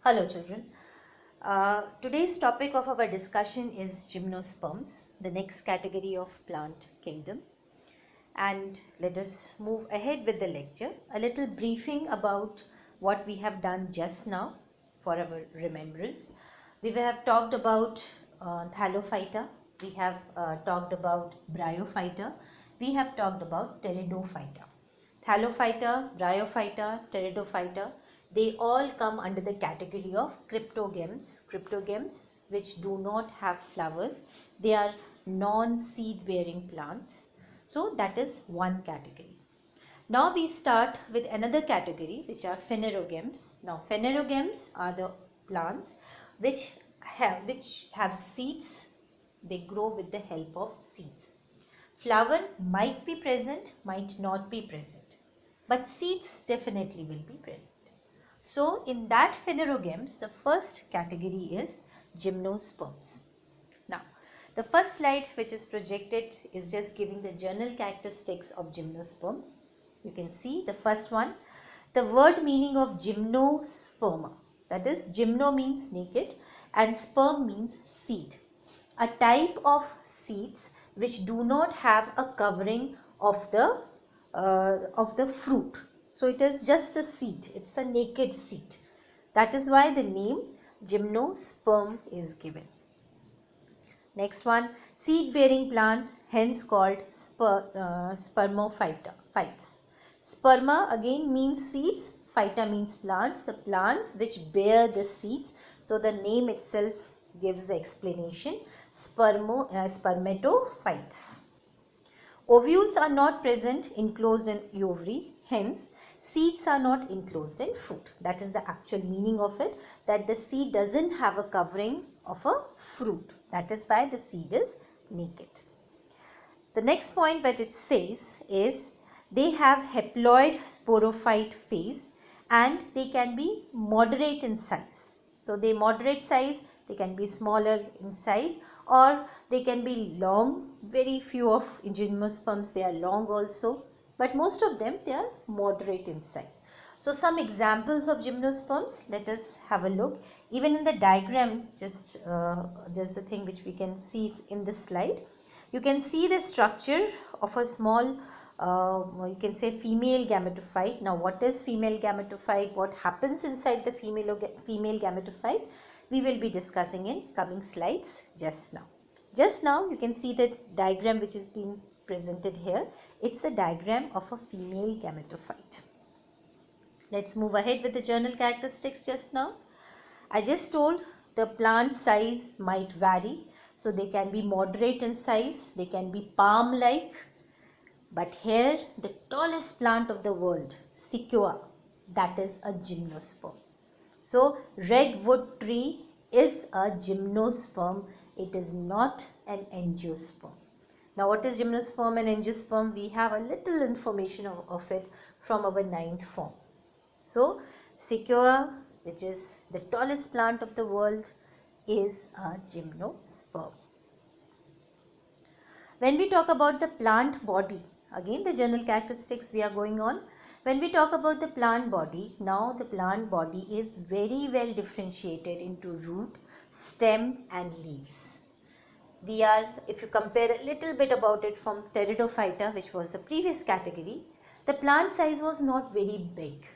Hello children. Today's topic of our discussion is gymnosperms, the next category of plant kingdom. And let us move ahead with the lecture. A little briefing about what we have done just now for our remembrance. We have talked about Thallophyta, we have talked about Bryophyta, we have talked about Pteridophyta. Thallophyta, Bryophyta, Pteridophyta, they all come under the category of cryptogams. Cryptogams which do not have flowers, they are non-seed bearing plants. So that is one category. Now we start with another category which are phanerogams. Now phanerogams are the plants which have seeds. They grow with the help of seeds. Flower might be present, might not be present, but seeds definitely will be present. So in that phanerogams, the first category is gymnosperms. Now the first slide which is projected is just giving the general characteristics of gymnosperms. You can see the first one, the word meaning of gymnosperma, that is gymno means naked and sperm means seed, a type of seeds which do not have a covering of the fruit. So it is just a seed, it's a naked seed. That is why the name gymnosperm is given. Next one, seed bearing plants, hence called spermophytes. Sperma again means seeds, phyta means plants, the plants which bear the seeds. So the name itself gives the explanation, spermatophytes. Ovules are not present enclosed in ovary, hence seeds are not enclosed in fruit. That is the actual meaning of it, that the seed doesn't have a covering of a fruit. That is why the seed is naked. The next point that it says is they have haploid sporophyte phase and they can be moderate in size. So they moderate size, they can be smaller in size or they can be long. Very few of gymnosperms they are long also, but most of them they are moderate in size. So some examples of gymnosperms, let us have a look. Even in the diagram, just the thing which we can see in this slide, you can see the structure of a small you can say female gametophyte. Now what is female gametophyte, what happens inside the female gametophyte, we will be discussing in coming slides. Just now you can see the diagram which is being presented here. It's a diagram of a female gametophyte. Let's move ahead with the general characteristics. Just now I just told the plant size might vary, so they can be moderate in size, they can be palm like, but here the tallest plant of the world, Sequoia, that is a gymnosperm. So redwood tree is a gymnosperm, it is not an angiosperm. Now what is gymnosperm and angiosperm? We have a little information of it from our 9th form. So Sequoia, which is the tallest plant of the world, is a gymnosperm. When we talk about the plant body, again the general characteristics we are going on. When we talk about the plant body, now the plant body is very well differentiated into root, stem and leaves. We are, if you compare a little bit about it from Pteridophyta, which was the previous category, the plant size was not very big.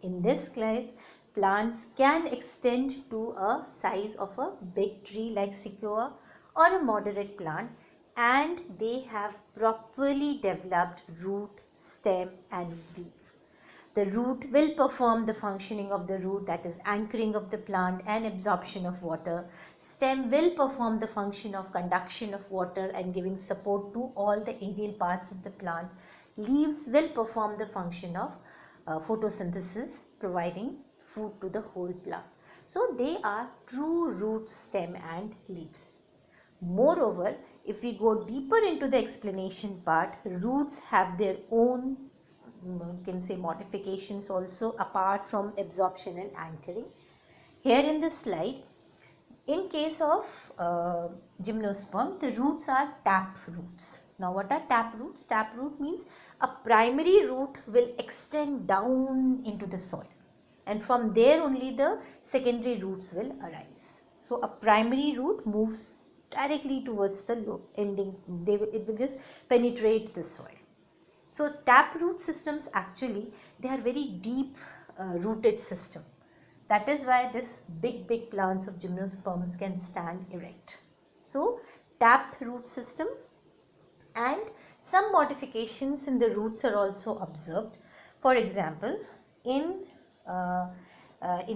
In this class, plants can extend to a size of a big tree like Sequoia or a moderate plant, and they have properly developed root, stem and leaf. The root will perform the functioning of the root, that is anchoring of the plant and absorption of water. Stem will perform the function of conduction of water and giving support to all the aerial parts of the plant. Leaves will perform the function of photosynthesis, providing food to the whole plant. So they are true root, stem and leaves. Moreover, if we go deeper into the explanation part, roots have their own, you can say, modifications also apart from absorption and anchoring. Here in this slide, in case of gymnosperm, the roots are tap roots. Now what are tap roots? Tap root means a primary root will extend down into the soil. and from there only the secondary roots will arise. So a primary root moves directly towards the ending. It will just penetrate the soil. So tap root systems actually, they are very deep rooted system. That is why this big plants of gymnosperms can stand erect. So tapped root system, and some modifications in the roots are also observed. For example, in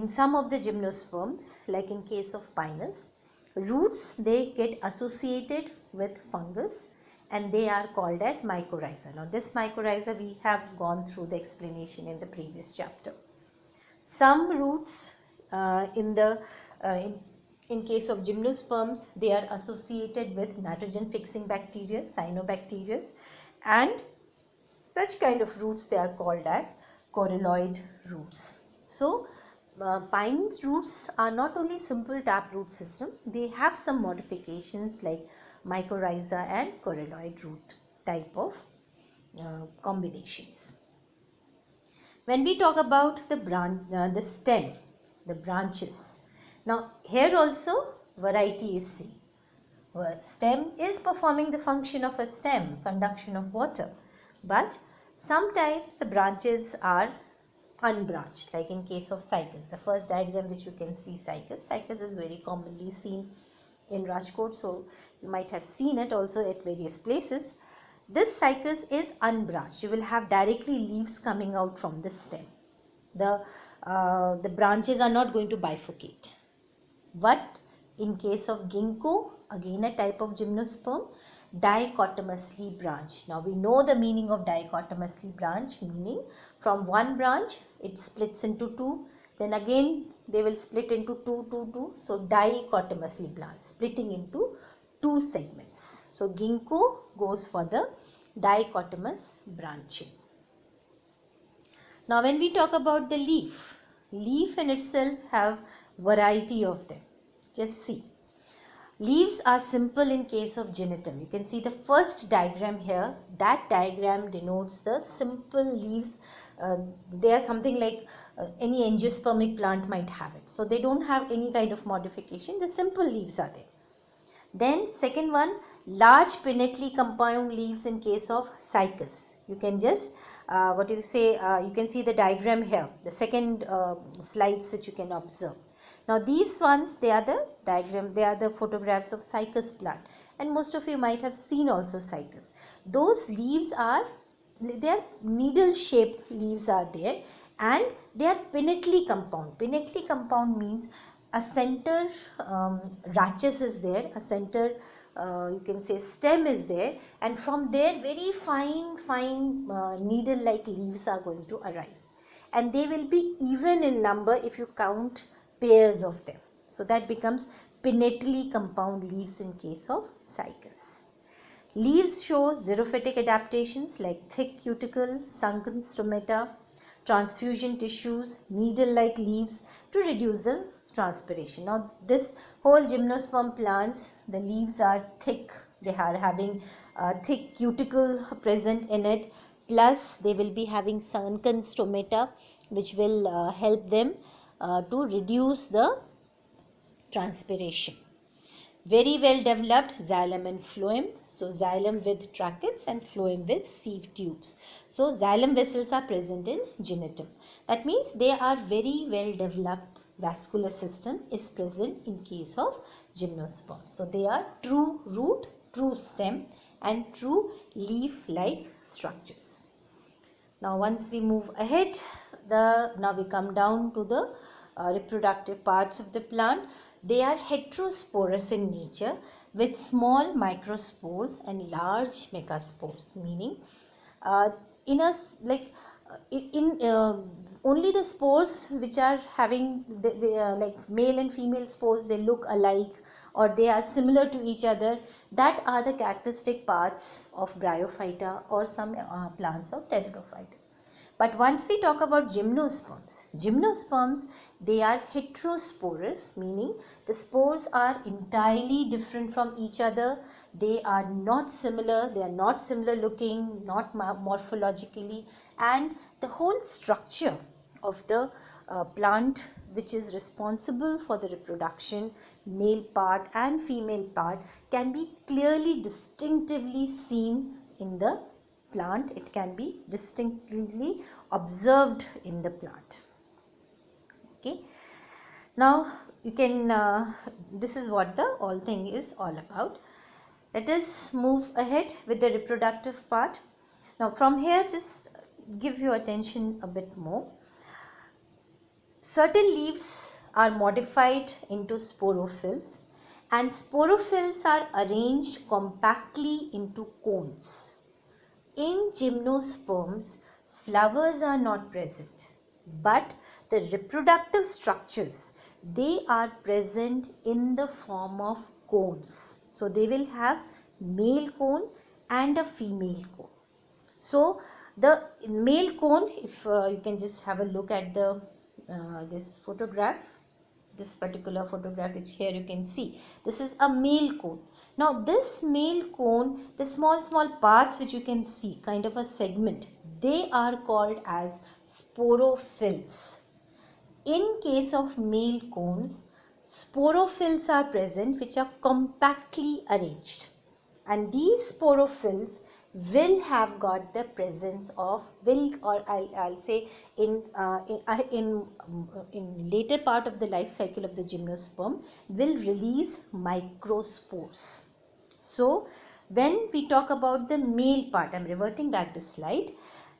some of the gymnosperms, like in case of Pinus, roots they get associated with fungus and they are called as mycorrhiza. Now this mycorrhiza we have gone through the explanation in the previous chapter. Some roots in case of gymnosperms, they are associated with nitrogen fixing bacteria, cyanobacteria, and such kind of roots they are called as coralloid roots. So pine roots are not only simple tap root system, they have some modifications like mycorrhiza and coralloid root type of combinations. When we talk about the stem, the branches, now here also variety is seen. Stem is performing the function of a stem, conduction of water, but sometimes the branches are unbranched, like in case of cycas. The first diagram which you can see cycas. Cycas is very commonly seen in Rajkot, so you might have seen it also at various places. This cycas is unbranched. You will have directly leaves coming out from the stem. The branches are not going to bifurcate. But in case of ginkgo, again a type of gymnosperm, dichotomously branched. Now we know the meaning of dichotomously branched, meaning from one branch it splits into two, then again they will split into two. So dichotomously branched, splitting into two segments. So ginkgo goes for the dichotomous branching. Now when we talk about the leaf in itself have variety of them. Just see. Leaves are simple in case of genitum. You can see the first diagram here. That diagram denotes the simple leaves. They are something like any angiospermic plant might have it. So they don't have any kind of modification. The simple leaves are there. Then second one, large pinnately compound leaves in case of cycas. You can just you can see the diagram here, the second slides which you can observe. Now these ones, they are the diagram, they are the photographs of cycas plant, and most of you might have seen also cycas. Those leaves are, they are needle shaped leaves are there, and they are pinnately compound. Pinnately compound means a center rachis is there, a center you can say stem is there, and from there very fine needle like leaves are going to arise, and they will be even in number if you count pairs of them. So that becomes pinnately compound leaves in case of cycas. Leaves show xerophytic adaptations like thick cuticle, sunken stomata, transfusion tissues, needle-like leaves to reduce the transpiration. Now this whole gymnosperm plants, the leaves are thick. They are having thick cuticle present in it. Plus they will be having sunken stomata which will help them to reduce the transpiration. Very well developed xylem and phloem. So xylem with tracheids and phloem with sieve tubes. So xylem vessels are present in genitum. That means they are very well developed vascular system is present in case of gymnosperm. So they are true root, true stem and true leaf-like structures. Now once we move ahead, now we come down to the reproductive parts of the plant. They are heterosporous in nature with small microspores and large megaspores, meaning only the spores which are having like male and female spores, they look alike or they are similar to each other. That are the characteristic parts of Bryophyta or some plants of Pteridophyta. But once we talk about gymnosperms, they are heterosporous, meaning the spores are entirely different from each other. They are not similar, they are not similar looking, not morphologically, and the whole structure of the plant which is responsible for the reproduction, male part and female part, can be clearly distinctively seen in the plant. It can be distinctly observed in the plant. Okay. Now you can, this is what the whole thing is all about. Let us move ahead with the reproductive part. Now from here, just give your attention a bit more. Certain leaves are modified into sporophylls, and sporophylls are arranged compactly into cones. In gymnosperms, flowers are not present, but the reproductive structures, they are present in the form of cones. So they will have male cone and a female cone. So the male cone, if you can just have a look at the this photograph, this particular photograph which here you can see, this is a male cone. Now this male cone, the small parts which you can see, kind of a segment, they are called as sporophylls. In case of male cones, sporophylls are present which are compactly arranged, and these sporophylls will have got the presence of, I'll say in later part of the life cycle of the gymnosperm, will release microspores. So when we talk about the male part, I'm reverting back the slide.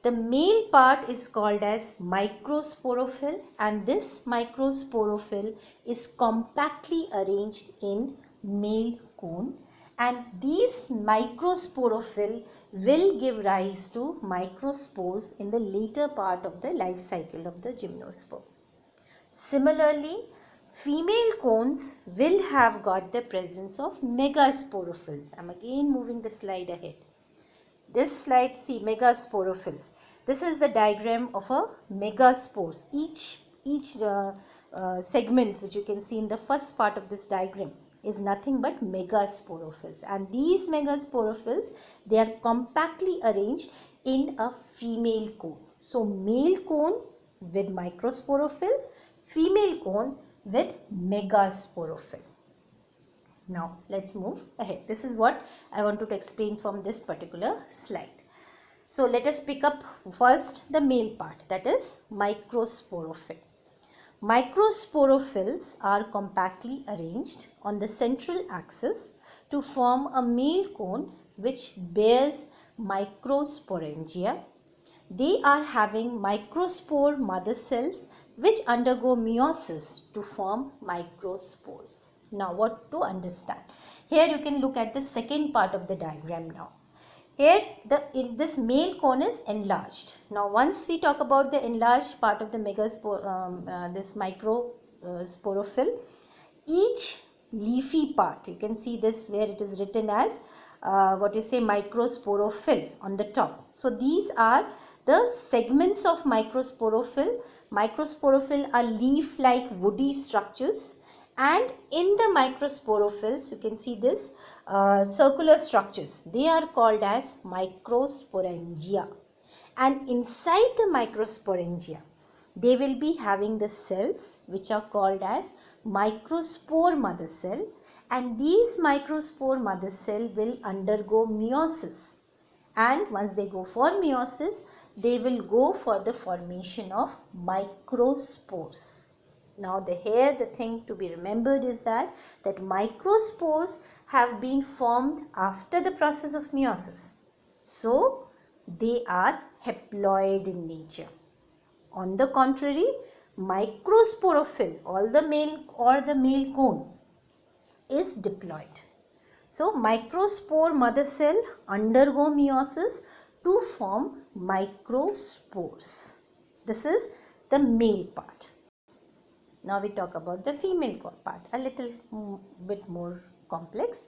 The male part is called as microsporophyll, and this microsporophyll is compactly arranged in male cone, and these microsporophyll will give rise to microspores in the later part of the life cycle of the gymnosperm. Similarly, female cones will have got the presence of megasporophylls. I'm again moving the slide ahead. This slide, see, megasporophylls. This is the diagram of a megaspores. Each segments which you can see in the first part of this diagram is nothing but megasporophylls, and these megasporophylls, they are compactly arranged in a female cone. So male cone with microsporophyll, female cone with megasporophyll. Now let's move ahead. This is what I wanted to explain from this particular slide. So let us pick up first the male part, that is microsporophyll. Microsporophylls are compactly arranged on the central axis to form a male cone which bears microsporangia. They are having microspore mother cells which undergo meiosis to form microspores. Now what to understand? Here you can look at the second part of the diagram now. Here this male cone is enlarged. Now once we talk about the enlarged part of the this microsporophyll, each leafy part, you can see this where it is written as microsporophyll on the top. So these are the segments of microsporophyll. Microsporophyll are leaf-like woody structures, and in the microsporophylls you can see this circular structures. They are called as microsporangia, and inside the microsporangia they will be having the cells which are called as microspore mother cell, and these microspore mother cell will undergo meiosis, and once they go for meiosis, they will go for the formation of microspores. Now the thing to be remembered is that microspores have been formed after the process of meiosis. So they are haploid in nature. On the contrary, microsporophyll, all the male or the male cone, is diploid. So microspore mother cell undergo meiosis to form microspores. This is the male part. Now we talk about the female part, a little bit more complex.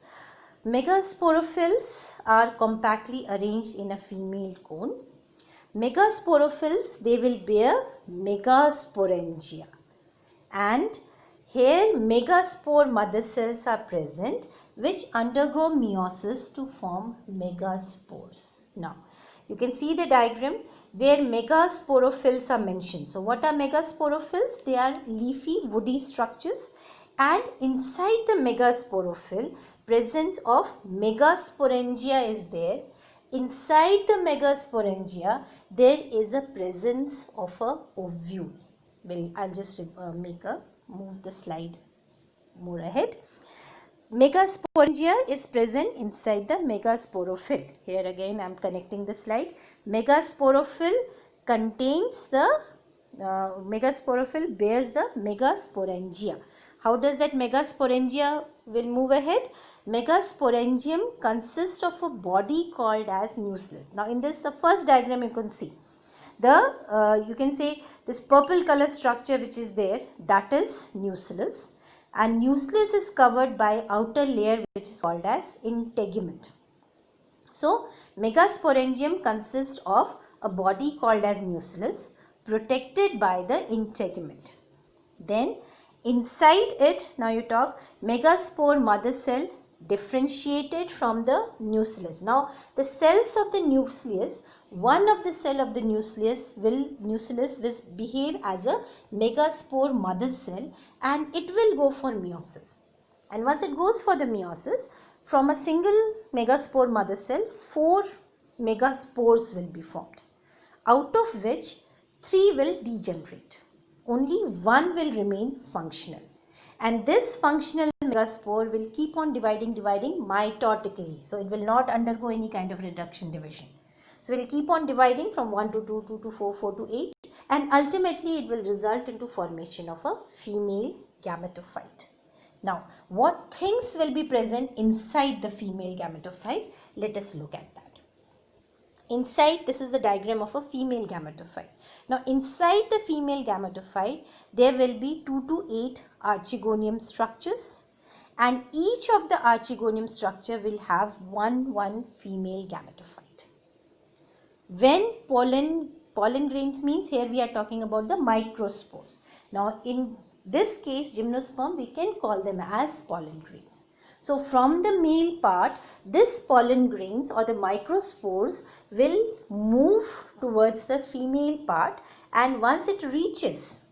Megasporophylls are compactly arranged in a female cone. Megasporophylls, they will bear megasporangia, and here megaspore mother cells are present which undergo meiosis to form megaspores. Now you can see the diagram. where megasporophylls are mentioned. So what are megasporophylls? They are leafy woody structures, and inside the megasporophyll presence of megasporangia is there. Inside the megasporangia there is a presence of a ovule. Well, I'll just move the slide more ahead. Megasporangia is present inside the megasporophyll. Here again I am connecting the slide. Megasporophyll contains the megasporophyll bears the megasporangia. How does that megasporangia will move ahead? Megasporangium consists of a body called as nucellus. Now in this, the first diagram you can see the you can say this purple color structure which is there, that is nucellus, and nucellus is covered by outer layer which is called as integument. So megasporangium consists of a body called as nucellus protected by the integument. Then inside it, now you talk megaspore mother cell differentiated from the nucellus. Now the cells of the nucleus, one of the cell of the nucleus will behave as a megaspore mother cell, and it will go for meiosis. And once it goes for the meiosis, from a single megaspore mother cell, 4 megaspores will be formed, out of which 3 will degenerate. Only 1 will remain functional, and this functional megaspore will keep on dividing mitotically. So it will not undergo any kind of reduction division. So it will keep on dividing from 1 to 2, 2 to 4, 4 to 8, and ultimately it will result into formation of a female gametophyte. Now what things will be present inside the female gametophyte? Let us look at that. Inside, this is the diagram of a female gametophyte. Now inside the female gametophyte there will be 2 to 8 archegonium structures, and each of the archegonium structure will have one female gametophyte. When pollen grains means, here we are talking about the microspores. Now in this case gymnosperm, we can call them as pollen grains. So from the male part, this pollen grains or the microspores will move towards the female part, and once it reaches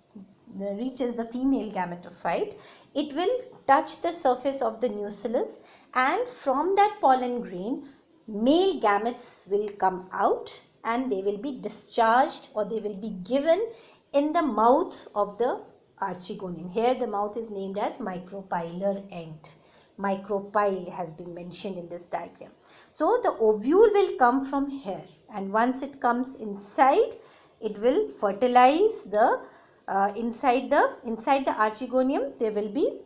the female gametophyte, it will touch the surface of the nucellus, and from that pollen grain male gametes will come out, and they will be discharged or they will be given in the mouth of the archegonium. Here the mouth is named as micropylar end. Micropyle has been mentioned in this diagram. So the ovule will come from here, and once it comes inside, it will fertilize the inside the archegonium. There will be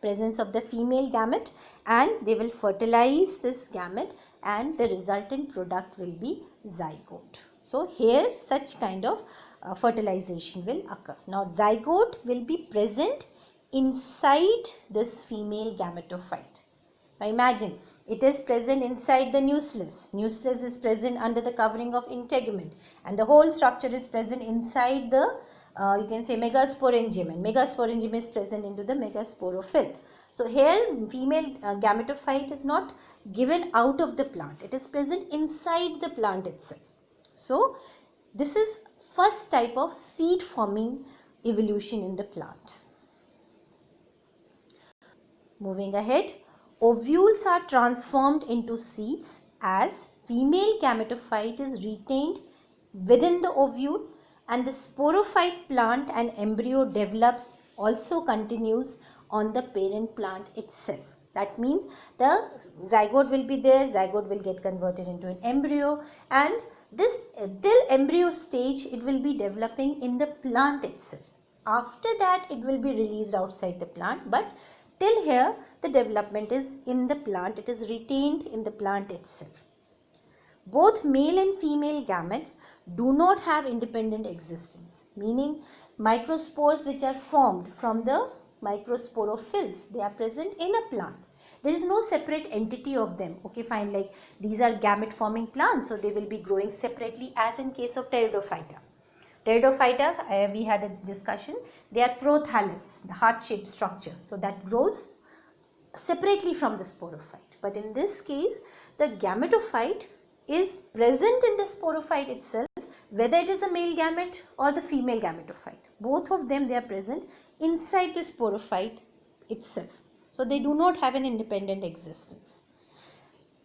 presence of the female gamete, and they will fertilize this gamete, and the resultant product will be zygote. So here such kind of fertilization will occur. Now zygote will be present inside this female gametophyte. Now imagine, it is present inside the nucellus. Nucellus is present under the covering of integument, and the whole structure is present inside the you can say megasporangium, and megasporangium is present into the megasporophyll. So here female gametophyte is not given out of the plant, it is present inside the plant itself. So this is first type of seed forming evolution in the plant. Moving ahead, ovules are transformed into seeds as female gametophyte is retained within the ovule, and the sporophyte plant and embryo develops, also continues on the parent plant itself. That means the zygote will be there, zygote will get converted into an embryo, and this till embryo stage it will be developing in the plant itself. After that it will be released outside the plant, but till here the development is in the plant, it is retained in the plant itself. Both male and female gametes do not have independent existence, meaning microspores which are formed from the microsporophylls, they are present in a plant. There is no separate entity of them. Okay, fine, like these are gamete forming plants, so they will be growing separately, as in case of Pteridophyta. Pteridophyta, we had a discussion, they are prothallus, the heart-shaped structure, so that grows separately from the sporophyte. But in this case, the gametophyte is present in the sporophyte itself, whether it is a male gamete or the female gametophyte. Both of them, they are present inside the sporophyte itself. So they do not have an independent existence.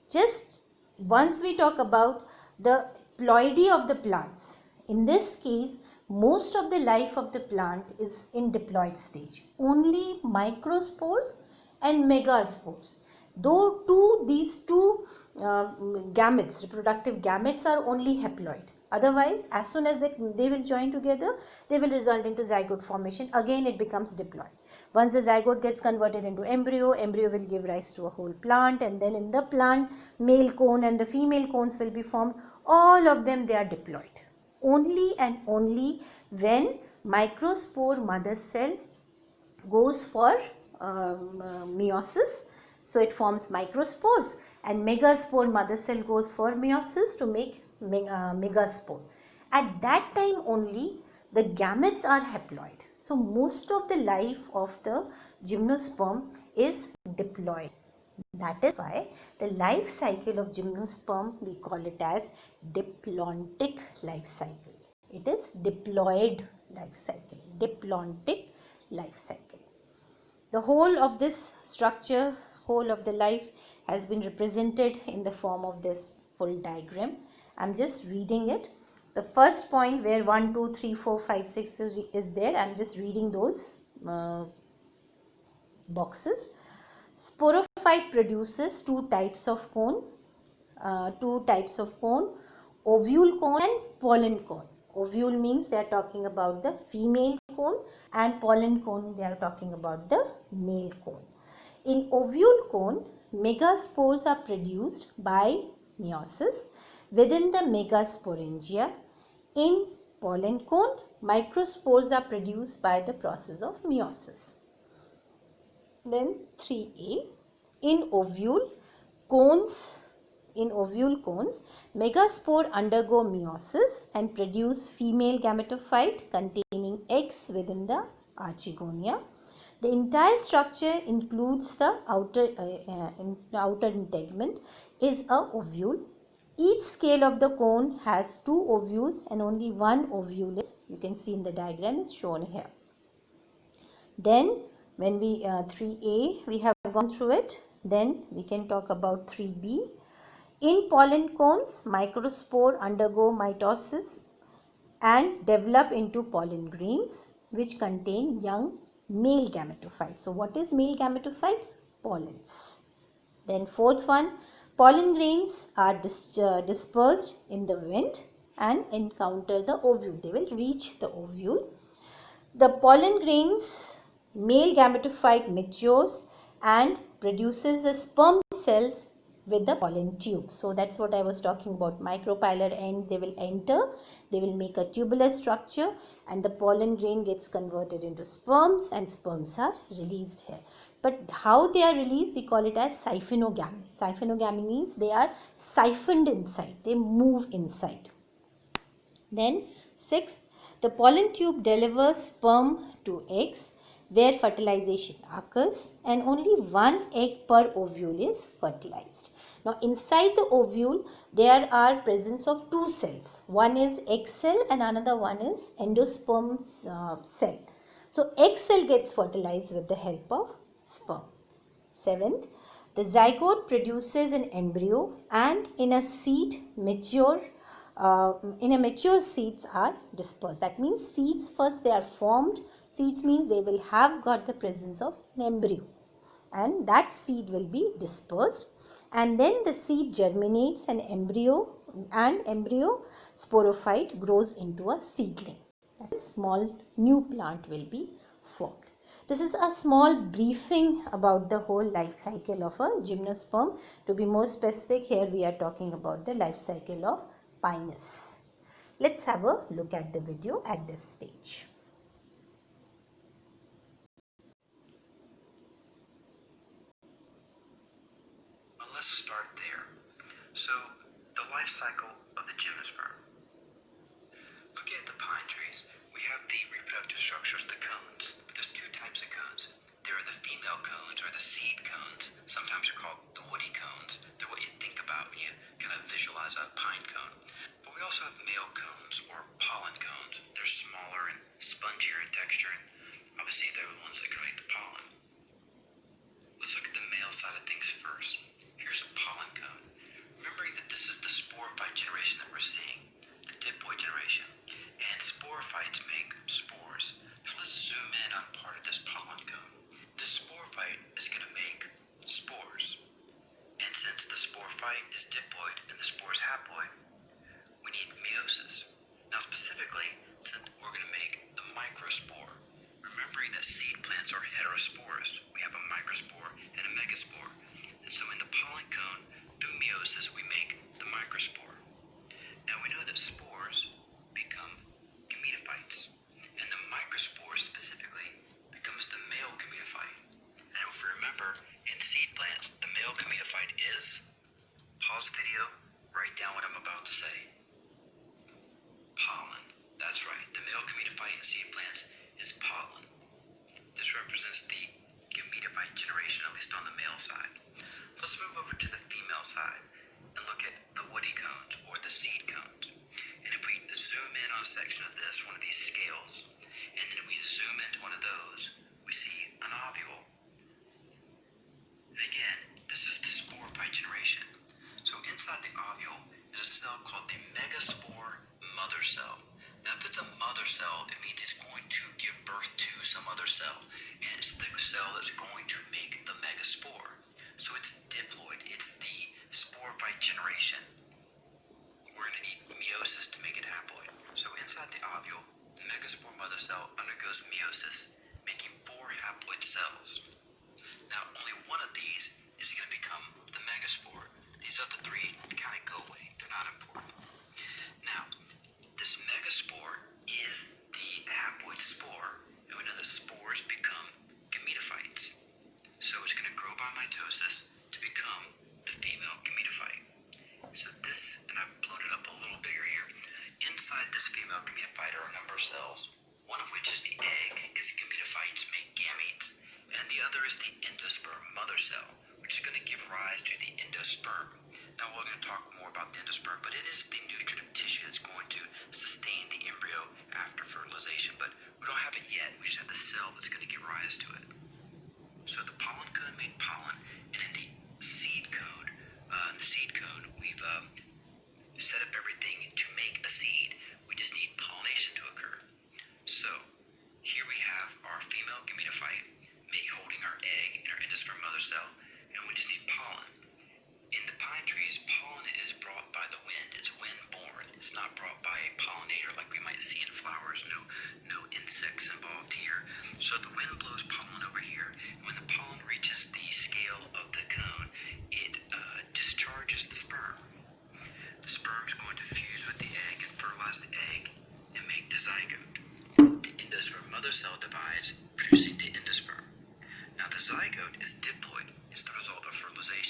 Just once we talk about the ploidy of the plants, in this case, most of the life of the plant is in diploid stage. Only microspores and megaspores. Though these two gametes, reproductive gametes, are only haploid. Otherwise, as soon as they will join together, they will result into zygote formation. Again, it becomes diploid. Once the zygote gets converted into embryo, embryo will give rise to a whole plant, and then in the plant, male cone and the female cones will be formed. All of them, they are diploid. Only and only when microspore mother cell goes for meiosis, so it forms microspores, and megaspore mother cell goes for meiosis to make megaspore. At that time only the gametes are haploid. So most of the life of the gymnosperm is diploid. That is why the life cycle of gymnosperm, we call it as diplontic life cycle. It is diploid life cycle, diplontic life cycle. The whole of this structure, whole of the life has been represented in the form of this full diagram. I am just reading it. The first point where 1, 2, 3, 4, 5, 6 is there, I am just reading those boxes. Sporophyte produces two types of cone, ovule cone and pollen cone. Ovule means they are talking about the female cone, and pollen cone, they are talking about the male cone. In ovule cone, megaspores are produced by meiosis within the megasporangia. In pollen cone, microspores are produced by the process of meiosis. Then 3a, in ovule cones, megaspore undergo meiosis and produce female gametophyte containing eggs within the archegonia. The entire structure includes the outer integument is a ovule. Each scale of the cone has two ovules and only one ovule is, you can see in the diagram, is shown here. Then when we 3a we have gone through it, then we can talk about 3b. In pollen cones, microspore undergo mitosis and develop into pollen grains which contain young male gametophyte. So what is male gametophyte? Pollens. Then fourth one, pollen grains are dispersed in the wind and encounter the ovule. They will reach the ovule. The pollen grains, male gametophyte matures and produces the sperm cells with the pollen tube. So that's what I was talking about. Micropylar end, they will enter, they will make a tubular structure, and the pollen grain gets converted into sperms, and sperms are released here. But how they are released, we call it as siphonogamy. Siphonogamy means they are siphoned inside, they move inside. Then sixth, the pollen tube delivers sperm to eggs where fertilization occurs, and only one egg per ovule is fertilized. Now inside the ovule there are presence of two cells. One is egg cell and another one is endosperm cell. So egg cell gets fertilized with the help of sperm. Seventh, the zygote produces an embryo, and in a seed mature seeds are dispersed. That means seeds first they are formed. Seeds means they will have got the presence of an embryo, and that seed will be dispersed, and then the seed germinates an embryo, and embryo sporophyte grows into a seedling. That small new plant will be formed. This is a small briefing about the whole life cycle of a gymnosperm. To be more specific, here we are talking about the life cycle of Pinus. Let's have a look at the video at this stage. Let's start there. So, the life cycle of the gymnosperm. Looking at the pine trees, we have the reproductive structures, the cones. There's two types of cones. There are the female cones or the seed cones. Sometimes they're called the woody cones. They're what you think about when you kind of visualize a pine cone. But we also have male cones or cell divides, producing the endosperm. Now the zygote is diploid. It's the result of fertilization.